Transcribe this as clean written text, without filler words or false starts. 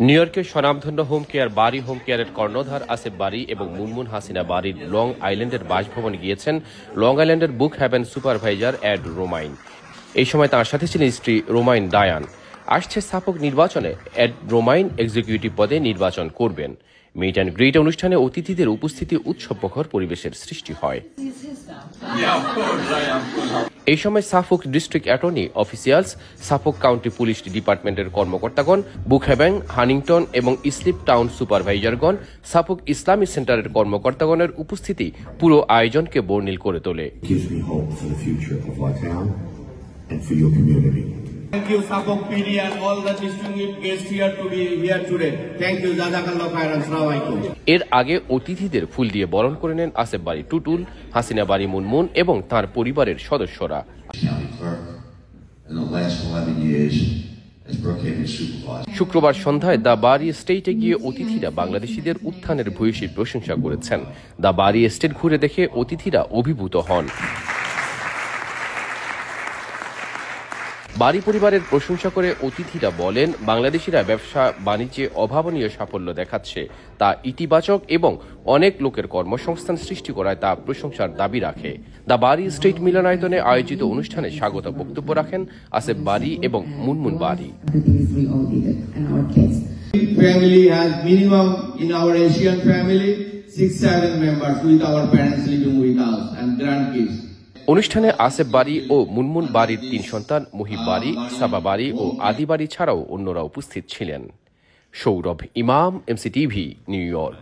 New ইয়র্কের স্বনামধন্য home care বাড়ি হোম কেয়ারের কর্ণধার আসিফ বারী এবং মুনমুন হাসিনা বারীর লং আইল্যান্ডের বাসভবনে গিয়েছেন লং আইল্যান্ডের বুক হ্যাভেন সুপারভাইজার এড রোমাইন। এই সময় তাঁর সাথে ছিলেন স্ত্রী রোমাইন ডায়ান। আসছে সাফক নির্বাচনে এড রোমাইন এক্সিকিউটিভ পদে নির্বাচন করবেন। মিট অ্যান্ড গ্রিট অনুষ্ঠানে অতিথিদের উপস্থিতি উৎসবমুখর পরিবেশের সৃষ্টি হয়। এই সময় সাফক district attorney officials, সাফক county police ডিপার্টমেন্টের কর্মকর্তাগণ, বুকহ্যাভেন, হানিংটন এবং ইসলিপ টাউন সুপারভাইজারগণ, সাফক ইসলামী সেন্টারের কর্মকর্তাগণের উপস্থিতি পুরো আয়োজনকে বর্ণিল করে তোলে। Thank you, Suffolk PD and all the distinguished guests here to be here today. Thank you, Jazakallah khairan. Assalamu alaikum. এর আগে অতিথিদের ফুল দিয়ে বরণ করে নেন আসিফ বারী টুটুল, হাসিনা বারী মুনমুন এবং তার পরিবারের সদস্যরা। শুক্রবার সন্ধ্যায় দ্য বারী এস্টেটে গিয়ে অতিথিরা বাংলাদেশিদের উত্থানের ভূয়সী প্রশংসা করেছেন। দ্য বারী এস্টেট ঘুরে দেখে অতিথিরা অভিভূত হন। বারী পরিবারের প্রশংসা করে অতিথিরা বলেন, বাংলাদেশিরা ব্যবসা বাণিজ্যে অভাবনীয় সাফল্য দেখাচ্ছে, তা ইতিবাচক এবং অনেক লোকের কর্মসংস্থান সৃষ্টি করায় তা প্রশংসার দাবি রাখে। দ্য বারী স্ট্রিট মিলনায়তনে আয়োজিত অনুষ্ঠানে স্বাগত বক্তব্য রাখেন আসিফ বারী এবং মুনমুন বারী। Family has minimum in our Asian family 6-7 members with our parents living with us and grandkids. অনুষ্ঠানে আসিফ বারী ও মুনমুন বারীর 3 সন্তান মুহিব বারী, সাবা বারী ও আদি বারী ছাড়াও অন্যরা উপস্থিত ছিলেন। সৌরভ ইমাম, এমসিটিভি, নিউ ইয়র্ক।